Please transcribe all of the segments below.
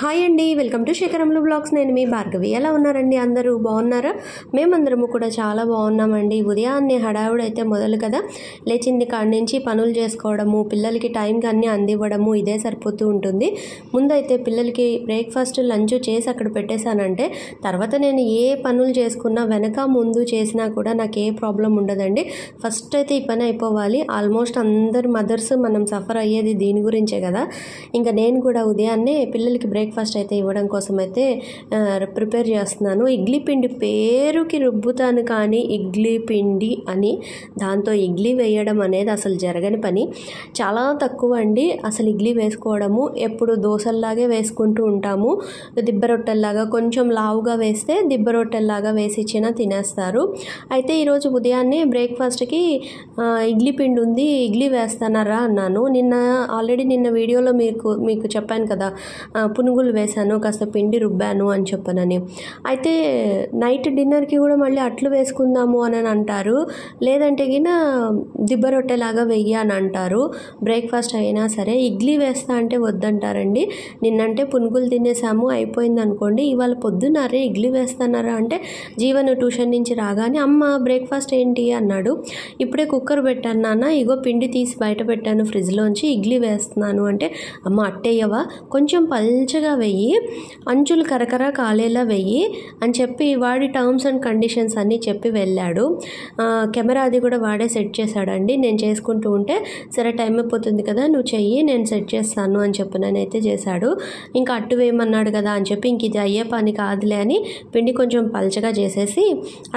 Hi అండి, welcome to శేఖరంలో blogs. నేను మీ భార్గవి. ఎలా ఉన్నారండి? అందరూ బాగున్నారా? మేమందరము కూడా చాలా బాగున్నామండి. ఉదయాన్నే హడావుడైతే మొదలు కదా, లేచింది కాడి నుంచి పనులు చేసుకోవడము, పిల్లలకి టైంకి అన్నీ అందివ్వడము ఇదే సరిపోతూ ఉంటుంది. ముందైతే పిల్లలకి బ్రేక్ఫాస్ట్ లంచ్ చేసి అక్కడ పెట్టేశానంటే తర్వాత నేను ఏ పనులు చేసుకున్నా వెనక ముందు చేసినా కూడా నాకు ఏ ప్రాబ్లం ఉండదండి. ఫస్ట్ అయితే ఈ పని అయిపోవాలి. ఆల్మోస్ట్ అందరు మదర్స్ మనం సఫర్ అయ్యేది దీని గురించే కదా. ఇంకా నేను కూడా ఉదయాన్నే పిల్లలకి బ్రేక్ఫాస్ట్ అయితే ఇవ్వడం కోసం అయితే ప్రిపేర్ చేస్తున్నాను. ఇడ్లీ పిండి పేరుకి రుబ్బుతాను, కానీ ఇడ్లీ పిండి అని దాంతో ఇడ్లీ వేయడం అనేది అసలు జరగని పని. చాలా తక్కువ అండి అసలు ఇడ్లీ వేసుకోవడము. ఎప్పుడు దోశల్లాగే వేసుకుంటూ ఉంటాము. దిబ్బ రొట్టెల్లాగా కొంచెం లావుగా వేస్తే దిబ్బ రొట్టెల్లాగా వేసి ఇచ్చినా తినేస్తారు. అయితే ఈరోజు ఉదయాన్నే బ్రేక్ఫాస్ట్కి ఇడ్లీ పిండి ఉంది, ఇడ్లీ వేస్తానారా అన్నాను. ఆల్రెడీ నిన్న వీడియోలో మీకు చెప్పాను కదా, పునుగులు వేశాను, కాస్త పిండి రుబ్బాను అని చెప్పనని. అయితే నైట్ డిన్నర్కి కూడా మళ్ళీ అట్లు వేసుకుందాము అని అంటారు, లేదంటే గిన దిబ్బ రొట్టెలాగా వెయ్యి అని అంటారు. బ్రేక్ఫాస్ట్ అయినా సరే ఇడ్లీ వేస్తా అంటే వద్దంటారండి. నిన్నంటే పునుగులు తినేసాము అయిపోయింది అనుకోండి, ఇవాళ పొద్దున్నారే ఇడ్లీ వేస్తానారా అంటే జీవన్ ట్యూషన్ నుంచి రాగానే అమ్మ బ్రేక్ఫాస్ట్ ఏంటి అన్నాడు. ఇప్పుడే కుక్కర్ పెట్టాను నాన్న, ఇగో పిండి తీసి బయట పెట్టాను ఫ్రిడ్జ్లోంచి, ఇడ్లీ వేస్తున్నాను అంటే అమ్మ అట్టేయవా, కొంచెం పల్చగా వెయ్యి, అంచులు కరకర కాలేలా వెయ్యి అని చెప్పి వాడి టర్మ్స్ అండ్ కండిషన్స్ అన్నీ చెప్పి వెళ్ళాడు. కెమెరా అది కూడా వాడే సెట్ చేశాడండి. నేను చేసుకుంటూ ఉంటే సరే టైం అయిపోతుంది కదా నువ్వు చెయ్యి నేను సెట్ చేస్తాను అని చెప్పి నేనైతే చేశాడు. ఇంకా అట్టు వేయమన్నాడు కదా అని చెప్పి ఇంక ఇది అయ్యే పని కాదులే అని పిండి కొంచెం పల్చగా చేసేసి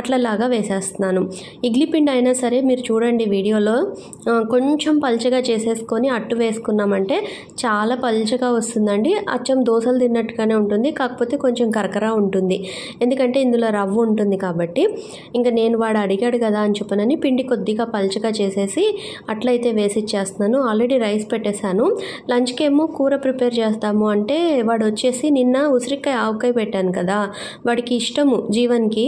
అట్లలాగా వేసేస్తున్నాను. ఇడ్లీ పిండి అయినా సరే మీరు చూడండి వీడియోలో, కొంచెం పల్చగా చేసేసుకొని అట్టు వేసుకున్నామంటే చాలా పల్చగా వస్తుందండి. అచ్చం దోశలు తిన్నట్టుగానే ఉంటుంది, కాకపోతే కొంచెం కరకరా ఉంటుంది, ఎందుకంటే ఇందులో రవ్వ ఉంటుంది కాబట్టి. ఇంకా నేను వాడు అడిగాడు కదా అని చెప్పనని పిండి కొద్దిగా పల్చగా చేసేసి అట్లయితే వేసి ఇచ్చేస్తున్నాను. ఆల్రెడీ రైస్ పెట్టేశాను. లంచ్కి ఏమో కూర ప్రిపేర్ చేస్తాము అంటే వాడు వచ్చేసి నిన్న ఉసిరికాయ ఆవకాయ పెట్టాను కదా, వాడికి ఇష్టము జీవన్కి,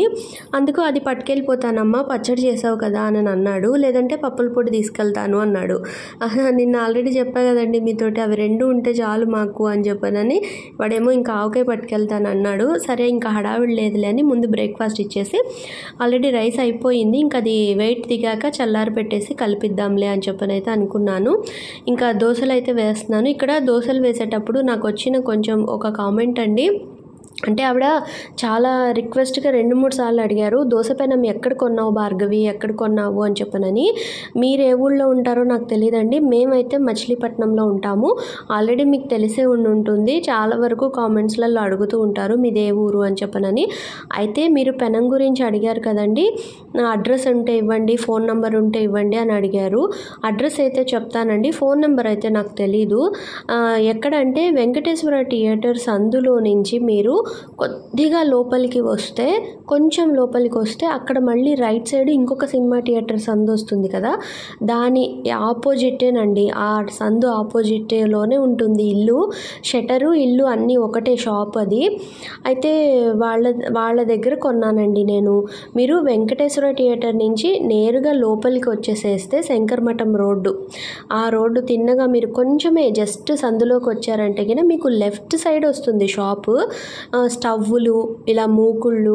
అందుకు అది పట్టుకెళ్ళిపోతానమ్మా పచ్చడి చేసావు కదా అని అన్నాడు, లేదంటే పప్పుల పొడి తీసుకెళ్తాను అన్నాడు. నిన్న ఆల్రెడీ చెప్పా కదండి మీతోటి, అవి రెండు ఉంటే చాలు మాకు అని చెప్పనని వాడేమో ఇంకా ఆవకాయ పట్టుకెళ్తాను అన్నాడు. సరే ఇంకా హడావిడి లేదులే అని ముందు బ్రేక్ఫాస్ట్ ఇచ్చేసి, ఆల్రెడీ రైస్ అయిపోయింది, ఇంకా అది వెయిట్ దిగాక చల్లారి పెట్టేసి కలిపిద్దాంలే అని చెప్పనైతే అనుకున్నాను. ఇంకా దోశలు అయితే వేస్తున్నాను. ఇక్కడ దోశలు వేసేటప్పుడు నాకు వచ్చిన కొంచెం ఒక కామెంట్ అండి, అంటే ఆవిడ చాలా రిక్వెస్ట్గా 2-3 సార్లు అడిగారు, దోశ పెనం ఎక్కడ కొన్నావు భార్గవి, ఎక్కడ కొన్నావు అని చెప్పనని. మీరు ఏ ఊళ్ళో ఉంటారో నాకు తెలియదండి, మేమైతే మచిలీపట్నంలో ఉంటాము. ఆల్రెడీ మీకు తెలిసే ఉంటుంది, చాలా వరకు కామెంట్స్లలో అడుగుతూ ఉంటారు మీది ఏ ఊరు అని చెప్పనని. అయితే మీరు పెనం గురించి అడిగారు కదండి, అడ్రస్ ఉంటే ఇవ్వండి, ఫోన్ నెంబర్ ఉంటే ఇవ్వండి అని అడిగారు. అడ్రస్ అయితే చెప్తానండి, ఫోన్ నెంబర్ అయితే నాకు తెలీదు. ఎక్కడంటే వెంకటేశ్వర థియేటర్ సందులో నుంచి మీరు కొద్దిగా లోపలికి వస్తే, కొంచెం లోపలికి వస్తే అక్కడ మళ్ళీ రైట్ సైడ్ ఇంకొక సినిమా థియేటర్ సందు వస్తుంది కదా, దాని ఆపోజిటేనండి. ఆ సందు ఆపోజిట్లోనే ఉంటుంది ఇల్లు. షటరు ఇల్లు అన్నీ ఒకటే షాప్ అది. అయితే వాళ్ళ దగ్గర కొన్నానండి నేను. మీరు వెంకటేశ్వర థియేటర్ నుంచి నేరుగా లోపలికి వచ్చేసేస్తే శంకరమఠం రోడ్డు, ఆ రోడ్డు తిన్నగా మీరు కొంచెమే జస్ట్ సందులోకి వచ్చారంటే కినా మీకు లెఫ్ట్ సైడ్ వస్తుంది షాపు. స్టవ్వులు, ఇలా మూకుళ్ళు,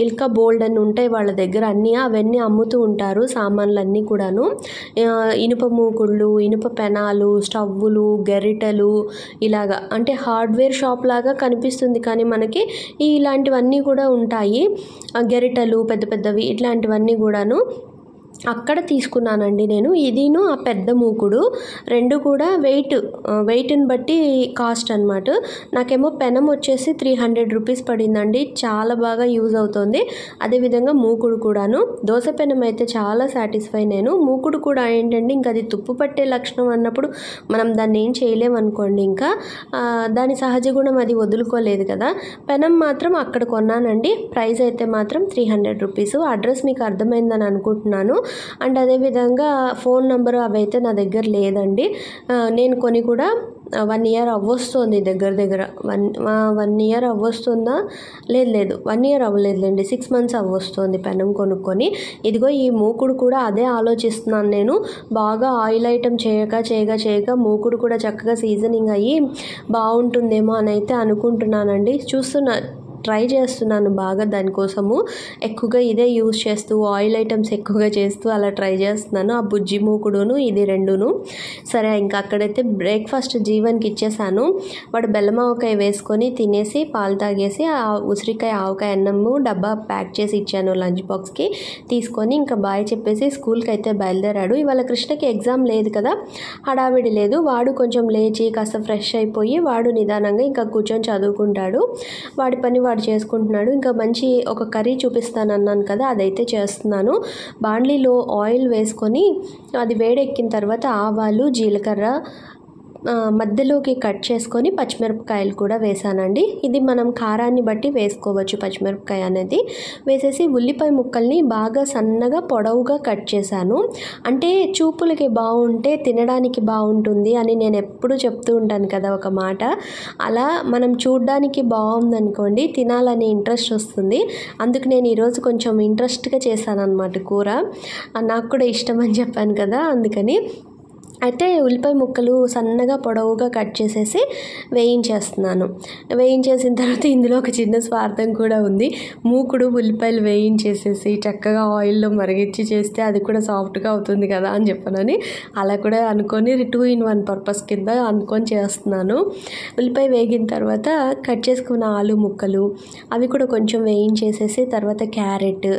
ఇంకా బోల్డ్ అని ఉంటాయి వాళ్ళ దగ్గర అన్నీ, అవన్నీ అమ్ముతూ ఉంటారు సామాన్లన్నీ కూడాను. ఇనుప మూకుళ్ళు, ఇనుప పెనాలు, స్టవ్వులు, గరిటెలు, ఇలాగా అంటే హార్డ్వేర్ షాప్ లాగా కనిపిస్తుంది, కానీ మనకి ఇలాంటివన్నీ కూడా ఉంటాయి. గరిటెలు పెద్ద పెద్దవి ఇట్లాంటివన్నీ కూడాను అక్కడ తీసుకున్నానండి నేను. ఇదిను ఆ పెద్ద మూకుడు రెండు కూడా వెయిట్ని బట్టి కాస్ట్ అనమాట. నాకేమో పెనం వచ్చేసి 300 రూపీస్ పడిందండి, చాలా బాగా యూజ్ అవుతుంది. అదేవిధంగా మూకుడు కూడాను. దోశ పెనం అయితే చాలా సాటిస్ఫై నేను. మూకుడు కూడా ఏంటంటే ఇంకా అది తుప్పు పట్టే లక్షణం అన్నప్పుడు మనం దాన్ని ఏం చేయలేమనుకోండి, ఇంకా దాని సహజ గుణం అది వదులుకోలేదు కదా. పెనం మాత్రం అక్కడ కొన్నానండి. ప్రైస్ అయితే మాత్రం 300 రూపీస్. అడ్రస్ మీకు అర్థమైందని అనుకుంటున్నాను. అండ్ అదేవిధంగా ఫోన్ నెంబరు అవైతే నా దగ్గర లేదండి. నేను కొని కూడా 1 ఇయర్ అవ్వొస్తుంది దగ్గర దగ్గర 1 ఇయర్ అవ్వొస్తుందా, లేదు 1 ఇయర్ అవ్వలేదులేండి, 6 మంత్స్ అవ్వొస్తుంది పెనం కొనుక్కొని. ఇదిగో ఈ మూకుడు కూడా అదే ఆలోచిస్తున్నాను నేను. బాగా ఆయిల్ ఐటమ్ చేయక మూకుడు కూడా చక్కగా సీజనింగ్ అయ్యి బాగుంటుందేమో అని అయితే అనుకుంటున్నానండి. ట్రై చేస్తున్నాను బాగా, దానికోసము ఎక్కువగా ఇదే యూజ్ చేస్తూ ఆయిల్ ఐటమ్స్ ఎక్కువగా చేస్తూ అలా ట్రై చేస్తున్నాను. ఆ బుజ్జి మూకుడును ఇది రెండును. సరే ఇంకా అక్కడైతే బ్రేక్ఫాస్ట్ జీవన్కి ఇచ్చేసాను. వాడు బెల్లం ఆవకాయ వేసుకొని తినేసి పాలు తాగేసి ఆ ఉసిరికాయ ఆవకాయ అన్నము డబ్బా ప్యాక్ చేసి ఇచ్చాను లంచ్ బాక్స్కి. తీసుకొని ఇంకా బాయ్ చెప్పేసి స్కూల్కి అయితే బయలుదేరాడు. ఇవాళ కృష్ణకి ఎగ్జామ్ లేదు కదా, హడావిడి లేదు. వాడు కొంచెం లేచి కాస్త ఫ్రెష్ అయిపోయి వాడు నిదానంగా ఇంకా కూర్చొని చదువుకుంటాడు. వాడి పని వాడు చేసుకుంటున్నాడు. ఇంకా మంచి ఒక కర్రీ చూపిస్తాను అన్నాను కదా, అదైతే చేస్తున్నాను. బాండ్లీలో ఆయిల్ వేసుకొని అది వేడెక్కిన తర్వాత ఆవాలు, జీలకర్ర మధ్యలోకి కట్ చేసుకొని పచ్చిమిరపకాయలు కూడా వేసానండి. ఇది మనం కారాన్ని బట్టి వేసుకోవచ్చు పచ్చిమిరపకాయ అనేది. వేసేసి ఉల్లిపాయ ముక్కల్ని బాగా సన్నగా పొడవుగా కట్ చేశాను. అంటే చూపులకి బాగుంటే తినడానికి బాగుంటుంది అని నేను ఎప్పుడూ చెప్తూ ఉంటాను కదా ఒక మాట. అలా మనం చూడ్డానికి బాగుందనుకోండి తినాలనే ఇంట్రెస్ట్ వస్తుంది. అందుకు నేను ఈరోజు కొంచెం ఇంట్రెస్ట్గా చేశాను అనమాట కూర. నాకు కూడా ఇష్టం అని చెప్పాను కదా, అందుకని. అయితే ఉల్లిపాయ ముక్కలు సన్నగా పొడవుగా కట్ చేసేసి వేయించేస్తున్నాను. వేయించేసిన తర్వాత ఇందులో ఒక చిన్న స్వార్థం కూడా ఉంది. మూకుడు ఉల్లిపాయలు వేయించేసేసి చక్కగా ఆయిల్లో మరిగించి చేస్తే అది కూడా సాఫ్ట్గా అవుతుంది కదా అని చెప్పానని అలా కూడా అనుకొని 2 in 1 పర్పస్ కింద అనుకొని చేస్తున్నాను. ఉల్లిపాయ వేగిన తర్వాత కట్ చేసుకున్న ఆలు ముక్కలు అవి కూడా కొంచెం వేయించేసేసి తర్వాత క్యారెట్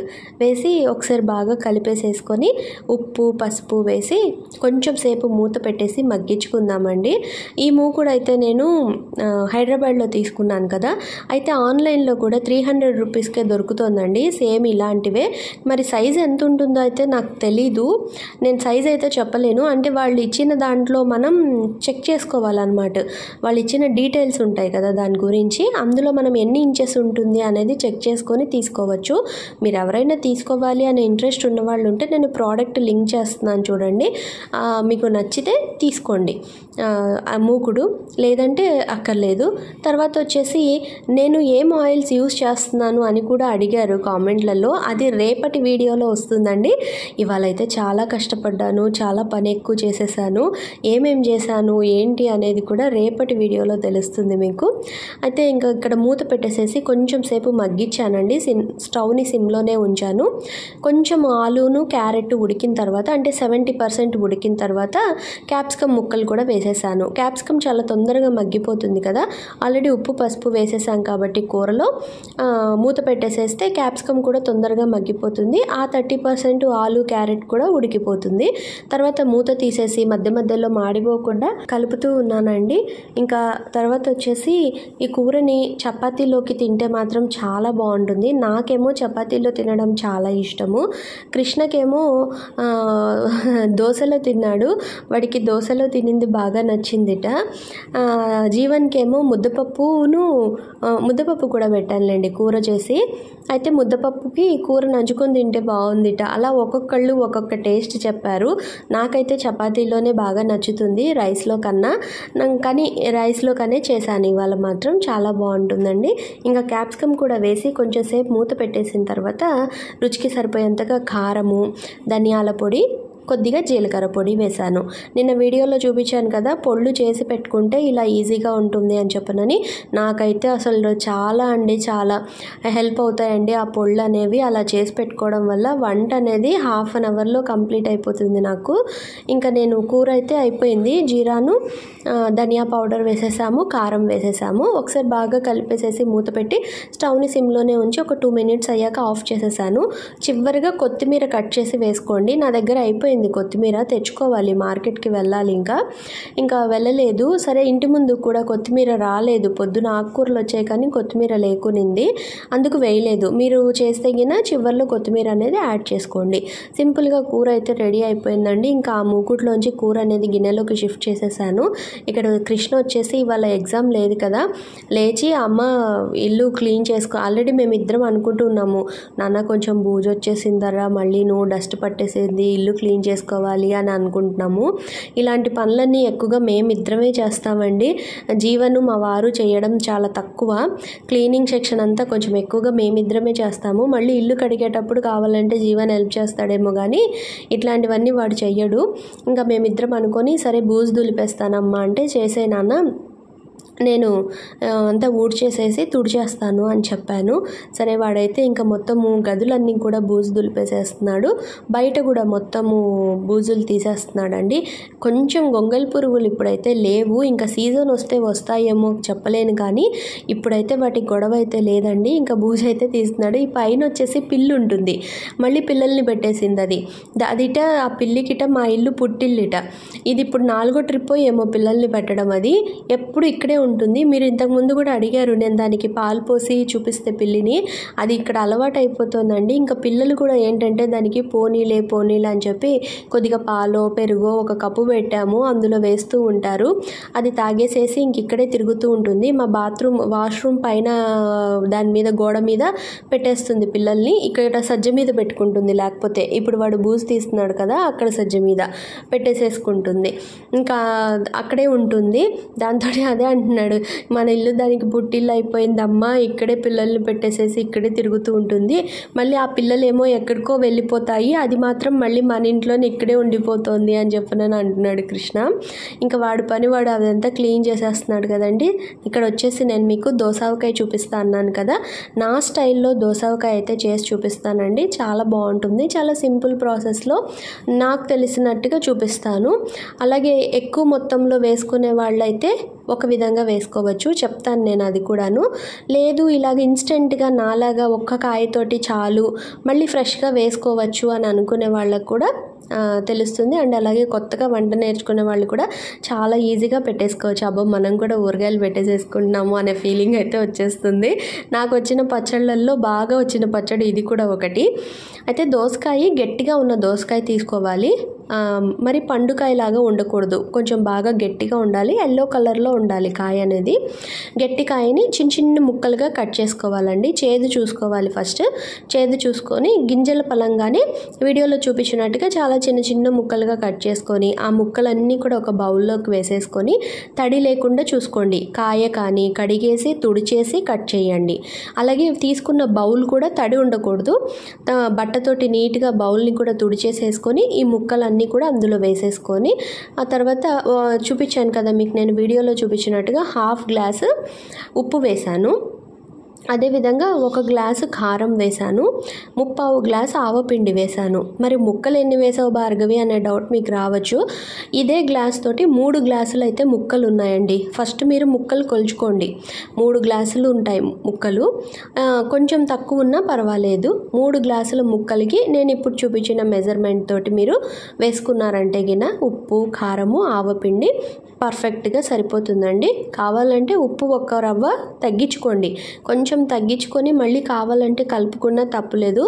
వేసి ఒకసారి బాగా కలిపేసేసుకొని ఉప్పు పసుపు వేసి కొంచెం సేపు మూత పెట్టేసి మగ్గించుకుందామండి. ఈ మూకుడు అయితే నేను హైదరాబాద్లో తీసుకున్నాను కదా, అయితే ఆన్లైన్లో కూడా 300 రూపీస్కే దొరుకుతుందండి సేమ్ ఇలాంటివే. మరి సైజ్ ఎంత ఉంటుందో అయితే నాకు తెలీదు, నేను సైజ్ అయితే చెప్పలేను. అంటే వాళ్ళు ఇచ్చిన దాంట్లో మనం చెక్ చేసుకోవాలన్నమాట. వాళ్ళు ఇచ్చిన డీటెయిల్స్ ఉంటాయి కదా దాని గురించి, అందులో మనం ఎన్ని ఇంచెస్ ఉంటుంది అనేది చెక్ చేసుకొని తీసుకోవచ్చు. మీరు ఎవరైనా తీసుకోవాలి అనే ఇంట్రెస్ట్ ఉన్న వాళ్ళు ఉంటే నేను ప్రోడక్ట్ లింక్ చేస్తున్నాను చూడండి, మీకు నచ్చితే తీసుకోండి ఆ మూకుడు, లేదంటే అక్కర్లేదు. తర్వాత వచ్చేసి నేను ఏం ఆయిల్స్ యూస్ చేస్తున్నాను అని కూడా అడిగారు కామెంట్లలో, అది రేపటి వీడియోలో వస్తుందండి. ఇవాళ అయితే చాలా కష్టపడ్డాను, చాలా పని ఎక్కువ చేసేసాను. ఏమేం చేశాను ఏంటి అనేది కూడా రేపటి వీడియోలో తెలుస్తుంది మీకు. అయితే ఇంకా ఇక్కడ మూత పెట్టేసేసి కొంచెం సేపు మగ్గించానండి. స్టవ్ని సిమ్లోనే ఉంచాను. కొంచెం ఆలును క్యారెట్ ఉడికిన తర్వాత అంటే 70% ఉడికిన తర్వాత క్యాప్సికమ్ ముక్కలు కూడా వేసేసాను. క్యాప్సికమ్ చాలా తొందరగా మగ్గిపోతుంది కదా, ఆల్రెడీ ఉప్పు పసుపు వేసేసాం కాబట్టి కూరలో మూత పెట్టేసేస్తే క్యాప్సికమ్ కూడా తొందరగా మగ్గిపోతుంది. ఆ 30% ఆలు క్యారెట్ కూడా ఉడికిపోతుంది. తర్వాత మూత తీసేసి మధ్య మధ్యలో మాడిపోకుండా కలుపుతూ ఉన్నానండి. ఇంకా తర్వాత వచ్చేసి ఈ కూరని చపాతీలోకి తింటే మాత్రం చాలా బాగుంటుంది. నాకేమో చపాతీలో తినడం చాలా ఇష్టము. కృష్ణకేమో దోశలో తిన్నాడు, వాడికి దోశలో తినింది బాగా నచ్చిందిట. జీవన్కేమో ముద్దపప్పు కూడా పెట్టానులేండి కూర చేసి. అయితే ముద్దపప్పుకి కూర నంచుకొని తింటే బాగుందిట. అలా ఒక్కొక్కళ్ళు ఒక్కొక్క టేస్ట్ చెప్పారు. నాకైతే చపాతీలోనే బాగా నచ్చుతుంది రైస్లో కన్నా, కానీ రైస్లో కనే చేశాను ఇవాళ మాత్రం. చాలా బాగుంటుందండి. ఇంకా క్యాప్సికమ్ కూడా వేసి కొంచెం సేపు మూత పెట్టేసిన తర్వాత రుచికి సరిపోయేంతగా కారము, ధనియాల పొడి, కొద్దిగా జీలకర్ర పొడి వేశాను. నిన్న వీడియోలో చూపించాను కదా, పొళ్ళు చేసి పెట్టుకుంటే ఇలా ఈజీగా ఉంటుంది అని చెప్పనని. నాకైతే అసలు చాలా హెల్ప్ అవుతాయండి ఆ పొళ్ళు అనేవి. అలా చేసి పెట్టుకోవడం వల్ల వంట అనేది 1/2 అవర్లో కంప్లీట్ అయిపోతుంది నాకు. ఇంకా నేను కూర అయితే అయిపోయింది. జీరాను ధనియా పౌడర్ వేసేసాము, కారం వేసేసాము. ఒకసారి బాగా కలిపేసేసి మూత పెట్టి స్టవ్ని సిమ్లోనే ఉంచి ఒక 2 minutes అయ్యాక ఆఫ్ చేసేసాను. చివరిగా కొత్తిమీర కట్ చేసి వేసుకోండి. నా దగ్గర అయిపోయింది కొత్తిమీర, తెచ్చుకోవాలి, మార్కెట్కి వెళ్ళాలి. ఇంకా వెళ్ళలేదు. సరే ఇంటి ముందు కూడా కొత్తిమీర రాలేదు. పొద్దున ఆకుకూరలు వచ్చాయి కానీ కొత్తిమీర లేకునింది, అందుకు వేయలేదు. మీరు చేస్తే గిన చివరిలో కొత్తిమీర అనేది యాడ్ చేసుకోండి. సింపుల్గా కూర అయితే రెడీ అయిపోయిందండి. ఇంకా ఆ మూకుట్లోంచి కూర అనేది గిన్నెలోకి షిఫ్ట్ చేసేసాను. ఇక్కడ కృష్ణ వచ్చేసి ఇవాళ ఎగ్జామ్ లేదు కదా, లేచి అమ్మ ఇల్లు క్లీన్ చేసుకో. ఆల్రెడీ మేము ఇద్దరం అనుకుంటున్నాము, నాన్న కొంచెం బూజు వచ్చేసిందరా, మళ్ళీ నువ్వు డస్ట్ పట్టేసింది, ఇల్లు క్లీన్ చేసుకోవాలి అని అనుకుంటున్నాము. ఇలాంటి పనులన్నీ ఎక్కువగా మేమిద్దరమే చేస్తామండి. జీవను మా వారు చేయడం చాలా తక్కువ. క్లీనింగ్ సెక్షన్ అంతా కొంచెం ఎక్కువగా మేమిద్దరమే చేస్తాము. మళ్ళీ ఇల్లు కడిగేటప్పుడు కావాలంటే జీవన్ హెల్ప్ చేస్తాడేమో కానీ ఇట్లాంటివన్నీ వాడు చెయ్యడు. ఇంకా మేమిద్దరం అనుకొని సరే బూజు దులిపేస్తానమ్మా అంటే చేసే నాన్న, నేను అంతా ఊడ్చేసేసి తుడిచేస్తాను అని చెప్పాను. సరే వాడైతే ఇంకా మొత్తము గదులన్నీ కూడా బూజు దులిపేసేస్తున్నాడు. బయట కూడా మొత్తము బూజులు తీసేస్తున్నాడండి. కొంచెం గొంగళి పురుగులు ఇప్పుడైతే లేవు. ఇంకా సీజన్ వస్తే వస్తాయేమో చెప్పలేను కానీ ఇప్పుడైతే వాటికి గొడవ అయితే లేదండి. ఇంకా బూజు అయితే తీస్తున్నాడు. ఈ పైన వచ్చేసి పిల్లి ఉంటుంది. మళ్ళీ పిల్లల్ని పెట్టేసింది అది. అదిట ఆ పిల్లికిట మా ఇల్లు పుట్టిల్లిట. ఇది ఇప్పుడు 4వ ట్రిప్ ఏమో పిల్లల్ని పెట్టడం. అది ఎప్పుడు ఇక్కడే ఉంటుంది. మీరు ఇంతకుముందు కూడా అడిగారు నేను దానికి పాలు పోసి చూపిస్తే పిల్లిని. అది ఇక్కడ అలవాటు అయిపోతుందండి. ఇంకా పిల్లలు కూడా ఏంటంటే దానికి పోనీలే అని చెప్పి కొద్దిగా పాలో పెరుగో ఒక కప్పు పెట్టాము, అందులో వేస్తూ ఉంటారు. అది తాగేసేసి ఇంక ఇక్కడే తిరుగుతూ ఉంటుంది. మా వాష్రూమ్ పైన దాని మీద గోడ మీద పెట్టేస్తుంది పిల్లల్ని. ఇక్కడ సజ్జ మీద పెట్టుకుంటుంది. లేకపోతే ఇప్పుడు వాడు బూజు తీస్తున్నాడు కదా, అక్కడ సజ్జ మీద పెట్టేసేసుకుంటుంది. ఇంకా అక్కడే ఉంటుంది. దాంతో అదే అంటున్నాడు, మన ఇల్లు దానికి పుట్టిల్లు అయిపోయిందమ్మా, ఇక్కడే పిల్లల్ని పెట్టేసేసి ఇక్కడే తిరుగుతూ ఉంటుంది. మళ్ళీ ఆ పిల్లలేమో ఎక్కడికో వెళ్ళిపోతాయి, అది మాత్రం మళ్ళీ మన ఇంట్లోనే ఇక్కడే ఉండిపోతుంది అని చెప్పనని అంటున్నాడు కృష్ణ. ఇంకా వాడి పని వాడు అదంతా క్లీన్ చేసేస్తున్నాడు కదండి. ఇక్కడ వచ్చేసి నేను మీకు దోసకాయ చూపిస్తా అన్నాను కదా, నా స్టైల్లో దోసకాయ అయితే చేసి చూపిస్తానండి. చాలా బాగుంటుంది. చాలా సింపుల్ ప్రాసెస్లో నాకు తెలిసినట్టుగా చూపిస్తాను. అలాగే ఎక్కువ మొత్తంలో వేసుకునే వాళ్ళైతే ఒక విధంగా వేసుకోవచ్చు, చెప్తాను నేను అది కూడాను. లేదు ఇలాగ ఇన్స్టెంట్గా నాలాగా ఒక్క కాయతోటి చాలు మళ్ళీ ఫ్రెష్గా వేసుకోవచ్చు అని అనుకునే వాళ్ళకు కూడా తెలుస్తుంది. అండ్ అలాగే కొత్తగా వంట నేర్చుకునే వాళ్ళు కూడా చాలా ఈజీగా పెట్టేసుకోవచ్చు. అబ్బో మనం కూడా ఊరగాయలు పెట్టేసేసుకుంటున్నాము అనే ఫీలింగ్ అయితే వచ్చేస్తుంది. నాకు వచ్చిన పచ్చళ్ళల్లో బాగా వచ్చిన పచ్చడి ఇది కూడా ఒకటి. అయితే దోసకాయ గట్టిగా ఉన్న దోసకాయ తీసుకోవాలి. మరి పండుకాయలాగా ఉండకూడదు, కొంచెం బాగా గట్టిగా ఉండాలి. ఎల్లో కలర్లో ఉండాలి కాయ అనేది. గట్టి కాయని చిన్న చిన్న ముక్కలుగా కట్ చేసుకోవాలండి. చేదు చూసుకోవాలి ఫస్ట్. చేదు చూసుకొని గింజల పలంగానే వీడియోలో చూపించినట్టుగా చాలా చిన్న చిన్న ముక్కలుగా కట్ చేసుకొని ఆ ముక్కలన్నీ కూడా ఒక బౌల్లోకి వేసేసుకొని తడి లేకుండా చూసుకోండి. కాయ కానీ కడిగేసి తుడిచేసి కట్ చేయండి. అలాగే తీసుకున్న బౌల్ కూడా తడి ఉండకూడదు. బట్టతోటి నీట్గా బౌల్ని కూడా తుడిచేసేసుకొని ఈ ముక్కలన్నీ కూడా అందులో వేసేసుకొని ఆ తర్వాత చూపించాను కదా మీకు నేను వీడియోలో చూపించినట్టుగా 1/2 గ్లాసు ఉప్పు వేశాను. అదేవిధంగా 1 గ్లాసు కారం వేశాను, 3/4 గ్లాసు ఆవపిండి వేశాను. మరి ముక్కలు ఎన్ని వేసావు భార్గవి అనే డౌట్ మీకు రావచ్చు. ఇదే గ్లాస్ తోటి 3 గ్లాసులు అయితే ముక్కలు ఉన్నాయండి. ఫస్ట్ మీరు ముక్కలు కొలుచుకోండి. 3 గ్లాసులు ఉంటాయి ముక్కలు, కొంచెం తక్కువ ఉన్నా పర్వాలేదు. 3 గ్లాసుల ముక్కలకి నేను ఇప్పుడు చూపించిన మెజర్మెంట్ తోటి మీరు వేసుకున్నారంటే గిన ఉప్పు కారము ఆవపిండి పర్ఫెక్ట్గా సరిపోతుందండి. కావాలంటే ఉప్పు 1 రవ్వ తగ్గించుకోండి, కొంచెం తగ్గించుకొని మళ్ళీ కావాలంటే కలుపుకున్నా తప్పులేదు.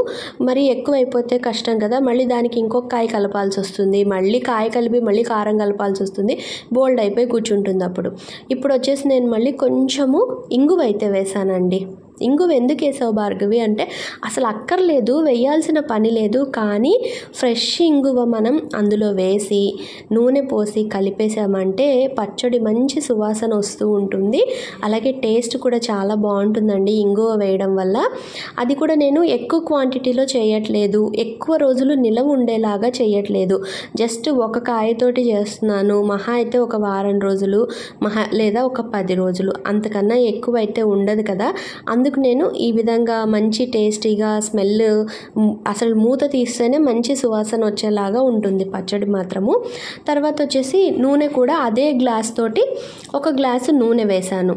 మరి ఎక్కువైపోతే కష్టం కదా, మళ్ళీ దానికి ఇంకొక కాయ కలపాల్సి వస్తుంది, మళ్ళీ కాయ కలిపి మళ్ళీ కారం కలపాల్సి వస్తుంది, బోల్డ్ అయిపోయి కూర్చుంటుంది. ఇప్పుడు వచ్చేసి నేను మళ్ళీ కొంచెము ఇంగువ అయితే వేసానండి. ఇంగువ ఎందుకు వేసావు భార్గవి అంటే అసలు అక్కర్లేదు, వేయాల్సిన పని లేదు. కానీ ఫ్రెష్ ఇంగువ మనం అందులో వేసి నూనె పోసి కలిపేసామంటే పచ్చడి మంచి సువాసన వస్తూ ఉంటుంది. అలాగే టేస్ట్ కూడా చాలా బాగుంటుందండి ఇంగువ వేయడం వల్ల. అది కూడా నేను ఎక్కువ క్వాంటిటీలో చేయట్లేదు, ఎక్కువ రోజులు నిలవ ఉండేలాగా చేయట్లేదు. జస్ట్ 1 కాయతోటి చేస్తున్నాను. మహా అయితే 1 వారం రోజులు, లేదా 10 రోజులు, అంతకన్నా ఎక్కువ అయితే ఉండదు కదా. అందుకు నేను ఈ విధంగా మంచి టేస్టీగా స్మెల్ అసలు మూత తీస్తేనే మంచి సువాసన వచ్చేలాగా ఉంటుంది పచ్చడి మాత్రము. తర్వాత వచ్చేసి నూనె కూడా అదే గ్లాస్ తోటి 1 గ్లాసు నూనె వేశాను.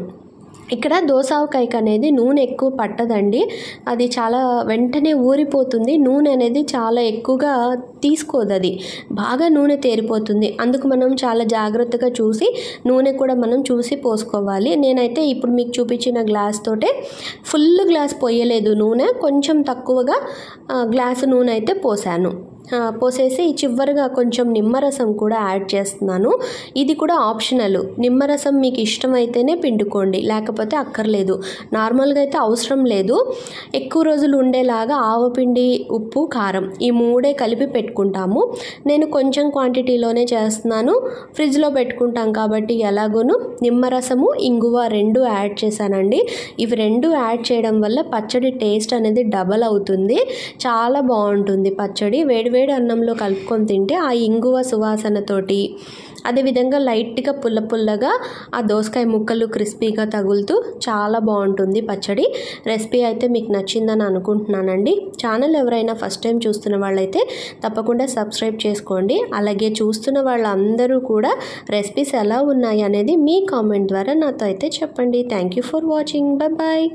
ఇక్కడ దోసకాయకి అనేది నూనె ఎక్కువ పట్టదండి, అది చాలా వెంటనే ఊరిపోతుంది. నూనె అనేది చాలా ఎక్కువగా తీసుకోదు, అది బాగా నూనె తేరిపోతుంది. అందుకు మనం చాలా జాగ్రత్తగా చూసి నూనె కూడా మనం చూసి పోసుకోవాలి. నేనైతే ఇప్పుడు మీకు చూపించిన గ్లాస్ తోటే ఫుల్ గ్లాస్ పోయలేదు నూనె, కొంచెం తక్కువగా గ్లాసు నూనె అయితే పోసాను. పోసేసి చివరిగా కొంచెం నిమ్మరసం కూడా యాడ్ చేస్తున్నాను. ఇది కూడా ఆప్షనల్. నిమ్మరసం మీకు ఇష్టమైతేనే పిండుకోండి, లేకపోతే అక్కర్లేదు. నార్మల్గా అయితే అవసరం లేదు. ఎక్కువ రోజులు ఉండేలాగా ఆవపిండి, ఉప్పు, కారం ఈ మూడే కలిపి పెట్టుకుంటాము. నేను కొంచెం క్వాంటిటీలోనే చేస్తున్నాను. ఫ్రిడ్జ్లో పెట్టుకుంటాం కాబట్టి ఎలాగోను నిమ్మరసము, ఇంగువ 2 యాడ్ చేశానండి. ఇవి 2 యాడ్ చేయడం వల్ల పచ్చడి టేస్ట్ అనేది డబల్ అవుతుంది. చాలా బాగుంటుంది పచ్చడి. వేడివేడి అన్నంలో కలుపుకొని తింటే ఆ ఇంగువ సువాసనతోటి, అదేవిధంగా లైట్గా పుల్ల పుల్లగా ఆ దోసకాయ ముక్కలు క్రిస్పీగా తగులుతూ చాలా బాగుంటుంది పచ్చడి. రెసిపీ అయితే మీకు నచ్చిందని అనుకుంటున్నానండి. ఛానల్ ఎవరైనా ఫస్ట్ టైం చూస్తున్న వాళ్ళైతే తప్పకుండా సబ్స్క్రైబ్ చేసుకోండి. అలాగే చూస్తున్న వాళ్ళందరూ కూడా రెసిపీస్ ఎలా ఉన్నాయి అనేది మీ కామెంట్ ద్వారా నాతో అయితే చెప్పండి. Thank you for watching. Bye.